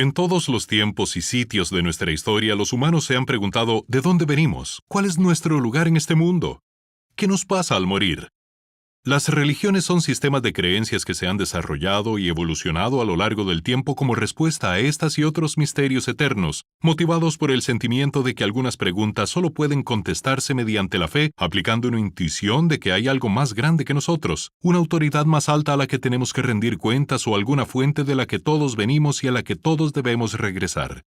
En todos los tiempos y sitios de nuestra historia, los humanos se han preguntado ¿de dónde venimos? ¿Cuál es nuestro lugar en este mundo? ¿Qué nos pasa al morir? Las religiones son sistemas de creencias que se han desarrollado y evolucionado a lo largo del tiempo como respuesta a estas y otros misterios eternos, motivados por el sentimiento de que algunas preguntas solo pueden contestarse mediante la fe, aplicando una intuición de que hay algo más grande que nosotros, una autoridad más alta a la que tenemos que rendir cuentas o alguna fuente de la que todos venimos y a la que todos debemos regresar.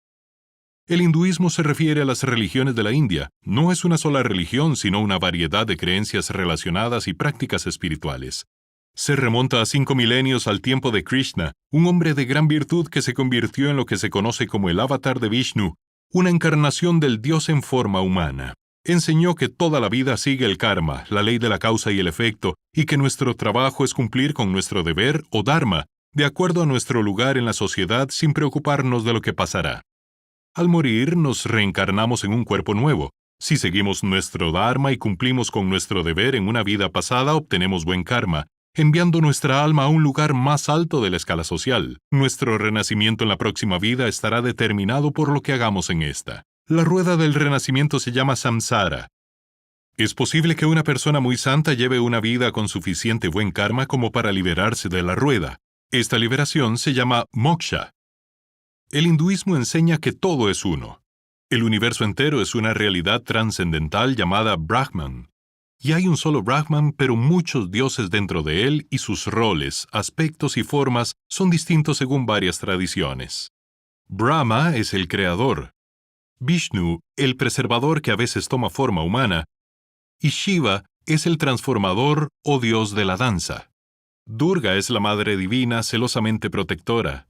El hinduismo se refiere a las religiones de la India. No es una sola religión, sino una variedad de creencias relacionadas y prácticas espirituales. Se remonta a 5 milenios al tiempo de Krishna, un hombre de gran virtud que se convirtió en lo que se conoce como el avatar de Vishnu, una encarnación del Dios en forma humana. Enseñó que toda la vida sigue el karma, la ley de la causa y el efecto, y que nuestro trabajo es cumplir con nuestro deber o dharma, de acuerdo a nuestro lugar en la sociedad sin preocuparnos de lo que pasará. Al morir, nos reencarnamos en un cuerpo nuevo. Si seguimos nuestro dharma y cumplimos con nuestro deber en una vida pasada, obtenemos buen karma, enviando nuestra alma a un lugar más alto de la escala social. Nuestro renacimiento en la próxima vida estará determinado por lo que hagamos en esta. La rueda del renacimiento se llama samsara. Es posible que una persona muy santa lleve una vida con suficiente buen karma como para liberarse de la rueda. Esta liberación se llama moksha. El hinduismo enseña que todo es uno. El universo entero es una realidad trascendental llamada Brahman. Y hay un solo Brahman, pero muchos dioses dentro de él y sus roles, aspectos y formas son distintos según varias tradiciones. Brahma es el creador, Vishnu, el preservador que a veces toma forma humana, y Shiva es el transformador o dios de la danza. Durga es la madre divina celosamente protectora.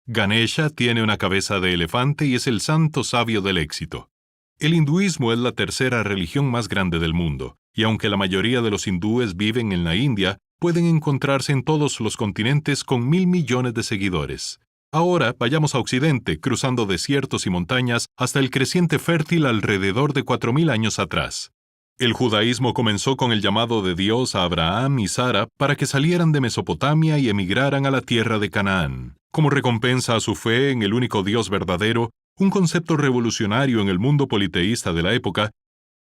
Ganesha tiene una cabeza de elefante y es el santo sabio del éxito. El hinduismo es la tercera religión más grande del mundo, y aunque la mayoría de los hindúes viven en la India, pueden encontrarse en todos los continentes con 1.000 millones de seguidores. Ahora vayamos a Occidente, cruzando desiertos y montañas hasta el creciente fértil alrededor de 4.000 años atrás. El judaísmo comenzó con el llamado de Dios a Abraham y Sara para que salieran de Mesopotamia y emigraran a la tierra de Canaán. Como recompensa a su fe en el único Dios verdadero, un concepto revolucionario en el mundo politeísta de la época,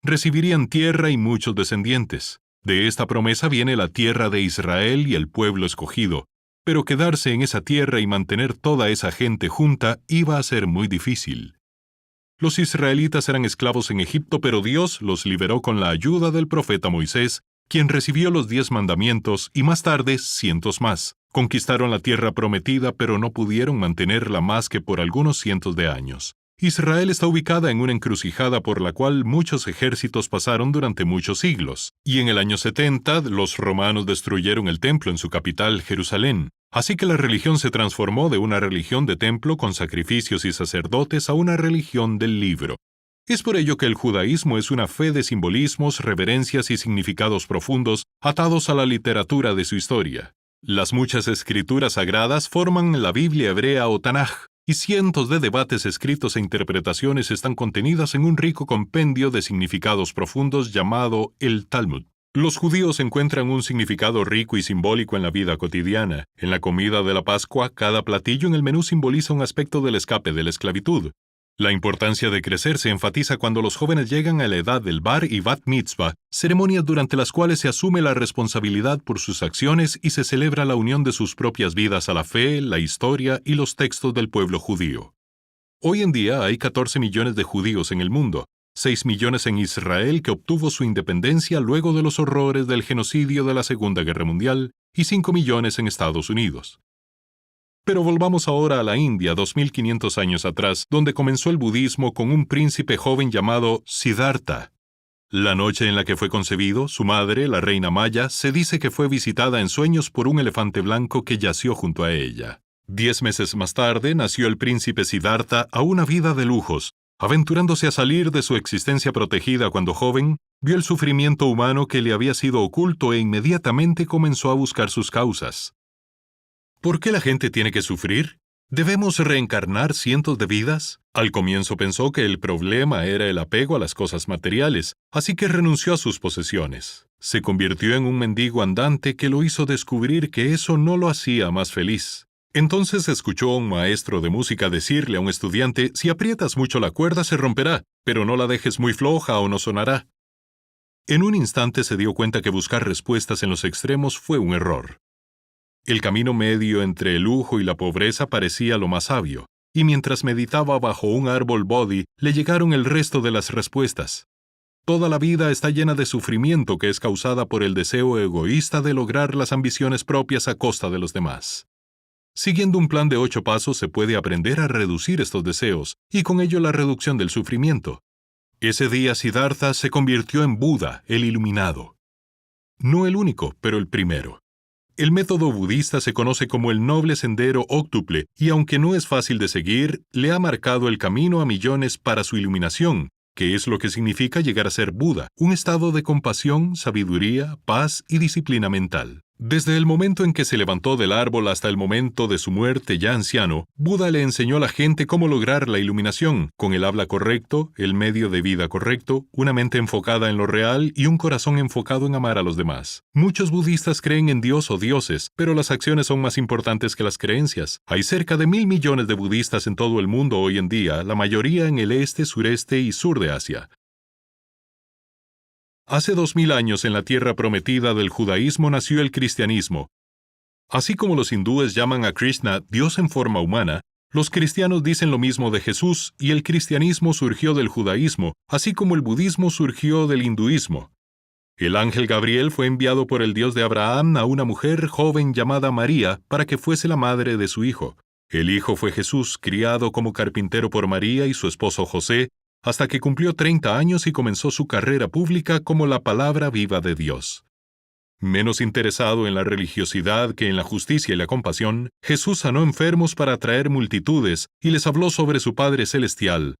recibirían tierra y muchos descendientes. De esta promesa viene la tierra de Israel y el pueblo escogido, pero quedarse en esa tierra y mantener toda esa gente junta iba a ser muy difícil. Los israelitas eran esclavos en Egipto, pero Dios los liberó con la ayuda del profeta Moisés, quien recibió los 10 mandamientos y más tarde cientos más. Conquistaron la tierra prometida, pero no pudieron mantenerla más que por algunos cientos de años. Israel está ubicada en una encrucijada por la cual muchos ejércitos pasaron durante muchos siglos, y en el año 70 los romanos destruyeron el templo en su capital, Jerusalén. Así que la religión se transformó de una religión de templo con sacrificios y sacerdotes a una religión del libro. Es por ello que el judaísmo es una fe de simbolismos, reverencias y significados profundos atados a la literatura de su historia. Las muchas escrituras sagradas forman la Biblia hebrea o Tanaj, y cientos de debates escritos e interpretaciones están contenidas en un rico compendio de significados profundos llamado el Talmud. Los judíos encuentran un significado rico y simbólico en la vida cotidiana. En la comida de la Pascua, cada platillo en el menú simboliza un aspecto del escape de la esclavitud. La importancia de crecer se enfatiza cuando los jóvenes llegan a la edad del Bar y Bat Mitzvah, ceremonias durante las cuales se asume la responsabilidad por sus acciones y se celebra la unión de sus propias vidas a la fe, la historia y los textos del pueblo judío. Hoy en día hay 14 millones de judíos en el mundo, 6 millones en Israel, que obtuvo su independencia luego de los horrores del genocidio de la Segunda Guerra Mundial, y 5 millones en Estados Unidos. Pero volvamos ahora a la India 2500 años atrás, donde comenzó el budismo con un príncipe joven llamado Siddhartha. La noche en la que fue concebido, su madre, la reina Maya, se dice que fue visitada en sueños por un elefante blanco que yació junto a ella. 10 meses más tarde nació el príncipe Siddhartha a una vida de lujos. Aventurándose a salir de su existencia protegida cuando joven, vio el sufrimiento humano que le había sido oculto e inmediatamente comenzó a buscar sus causas. ¿Por qué la gente tiene que sufrir? ¿Debemos reencarnar cientos de vidas? Al comienzo pensó que el problema era el apego a las cosas materiales, así que renunció a sus posesiones. Se convirtió en un mendigo andante que lo hizo descubrir que eso no lo hacía más feliz. Entonces escuchó a un maestro de música decirle a un estudiante: si aprietas mucho la cuerda se romperá, pero no la dejes muy floja o no sonará. En un instante se dio cuenta que buscar respuestas en los extremos fue un error. El camino medio entre el lujo y la pobreza parecía lo más sabio, y mientras meditaba bajo un árbol bodhi, le llegaron el resto de las respuestas. Toda la vida está llena de sufrimiento que es causada por el deseo egoísta de lograr las ambiciones propias a costa de los demás. Siguiendo un plan de 8 pasos se puede aprender a reducir estos deseos, y con ello la reducción del sufrimiento. Ese día Siddhartha se convirtió en Buda, el iluminado. No el único, pero el primero. El método budista se conoce como el noble sendero óctuple, y aunque no es fácil de seguir, le ha marcado el camino a millones para su iluminación, que es lo que significa llegar a ser Buda, un estado de compasión, sabiduría, paz y disciplina mental. Desde el momento en que se levantó del árbol hasta el momento de su muerte ya anciano, Buda le enseñó a la gente cómo lograr la iluminación, con el habla correcto, el medio de vida correcto, una mente enfocada en lo real y un corazón enfocado en amar a los demás. Muchos budistas creen en Dios o dioses, pero las acciones son más importantes que las creencias. Hay cerca de 1.000 millones de budistas en todo el mundo hoy en día, la mayoría en el este, sureste y sur de Asia. Hace 2000 años en la tierra prometida del judaísmo nació el cristianismo. Así como los hindúes llaman a Krishna Dios en forma humana, los cristianos dicen lo mismo de Jesús, y el cristianismo surgió del judaísmo, así como el budismo surgió del hinduismo. El ángel Gabriel fue enviado por el Dios de Abraham a una mujer joven llamada María para que fuese la madre de su hijo. El hijo fue Jesús, criado como carpintero por María y su esposo José, hasta que cumplió 30 años y comenzó su carrera pública como la palabra viva de Dios. Menos interesado en la religiosidad que en la justicia y la compasión, Jesús sanó enfermos para atraer multitudes y les habló sobre su Padre Celestial,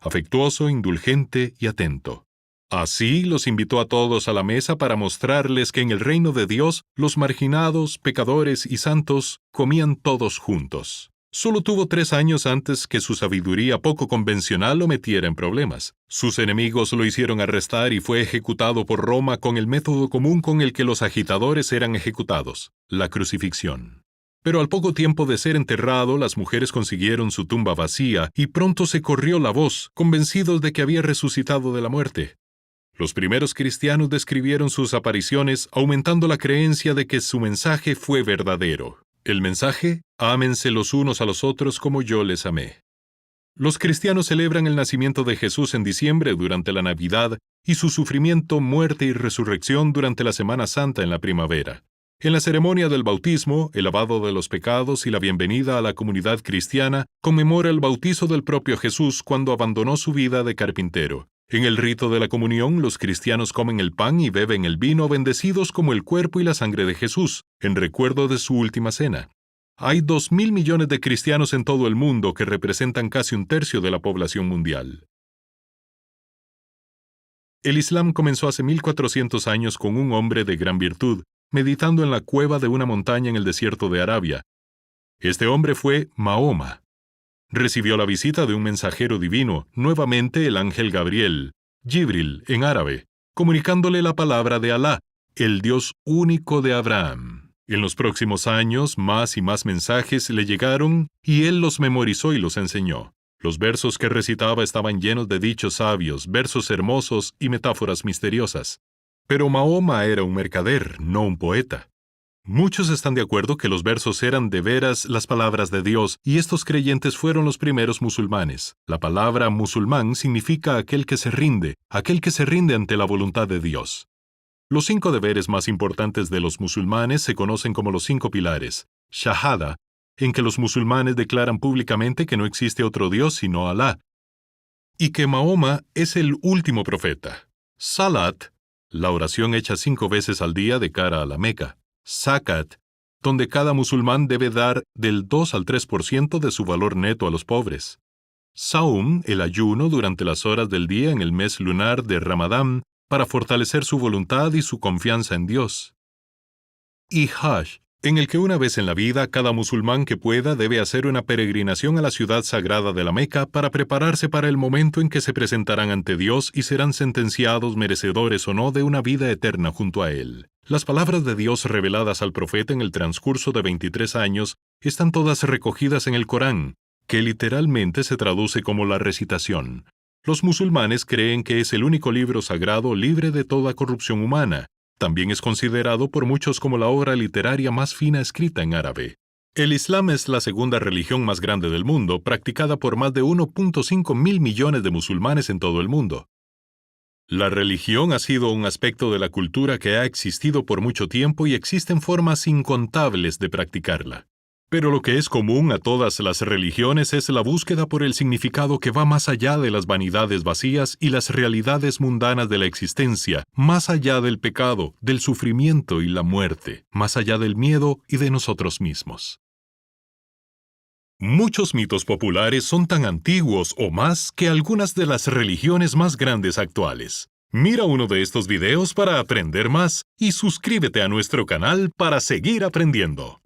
afectuoso, indulgente y atento. Así los invitó a todos a la mesa para mostrarles que en el reino de Dios los marginados, pecadores y santos comían todos juntos. Solo tuvo 3 años antes que su sabiduría poco convencional lo metiera en problemas. Sus enemigos lo hicieron arrestar y fue ejecutado por Roma con el método común con el que los agitadores eran ejecutados, la crucifixión. Pero al poco tiempo de ser enterrado, las mujeres consiguieron su tumba vacía y pronto se corrió la voz, convencidos de que había resucitado de la muerte. Los primeros cristianos describieron sus apariciones, aumentando la creencia de que su mensaje fue verdadero. El mensaje: ámense los unos a los otros como yo les amé. Los cristianos celebran el nacimiento de Jesús en diciembre durante la Navidad y su sufrimiento, muerte y resurrección durante la Semana Santa en la primavera. En la ceremonia del bautismo, el lavado de los pecados y la bienvenida a la comunidad cristiana conmemora el bautizo del propio Jesús cuando abandonó su vida de carpintero. En el rito de la comunión, los cristianos comen el pan y beben el vino bendecidos como el cuerpo y la sangre de Jesús, en recuerdo de su última cena. Hay 2.000 millones de cristianos en todo el mundo que representan casi 1/3 de la población mundial. El Islam comenzó hace 1400 años con un hombre de gran virtud, meditando en la cueva de una montaña en el desierto de Arabia. Este hombre fue Mahoma. Recibió la visita de un mensajero divino, nuevamente el ángel Gabriel, Jibril en árabe, comunicándole la palabra de Alá, el Dios único de Abraham. En los próximos años, más y más mensajes le llegaron y él los memorizó y los enseñó. Los versos que recitaba estaban llenos de dichos sabios, versos hermosos y metáforas misteriosas. Pero Mahoma era un mercader, no un poeta. Muchos están de acuerdo que los versos eran de veras las palabras de Dios, y estos creyentes fueron los primeros musulmanes. La palabra musulmán significa aquel que se rinde ante la voluntad de Dios. Los 5 deberes más importantes de los musulmanes se conocen como los 5 pilares. Shahada, en que los musulmanes declaran públicamente que no existe otro Dios sino Alá, y que Mahoma es el último profeta. Salat, la oración hecha 5 veces al día de cara a la Meca. Zakat, donde cada musulmán debe dar del 2 al 3% de su valor neto a los pobres. Saum, el ayuno durante las horas del día en el mes lunar de Ramadán para fortalecer su voluntad y su confianza en Dios. Y Hajj, en el que una vez en la vida cada musulmán que pueda debe hacer una peregrinación a la ciudad sagrada de la Meca para prepararse para el momento en que se presentarán ante Dios y serán sentenciados merecedores o no de una vida eterna junto a Él. Las palabras de Dios reveladas al profeta en el transcurso de 23 años están todas recogidas en el Corán, que literalmente se traduce como la recitación. Los musulmanes creen que es el único libro sagrado libre de toda corrupción humana. También es considerado por muchos como la obra literaria más fina escrita en árabe. El Islam es la segunda religión más grande del mundo, practicada por más de 1.5 mil millones de musulmanes en todo el mundo. La religión ha sido un aspecto de la cultura que ha existido por mucho tiempo y existen formas incontables de practicarla. Pero lo que es común a todas las religiones es la búsqueda por el significado que va más allá de las vanidades vacías y las realidades mundanas de la existencia, más allá del pecado, del sufrimiento y la muerte, más allá del miedo y de nosotros mismos. Muchos mitos populares son tan antiguos o más que algunas de las religiones más grandes actuales. Mira uno de estos videos para aprender más y suscríbete a nuestro canal para seguir aprendiendo.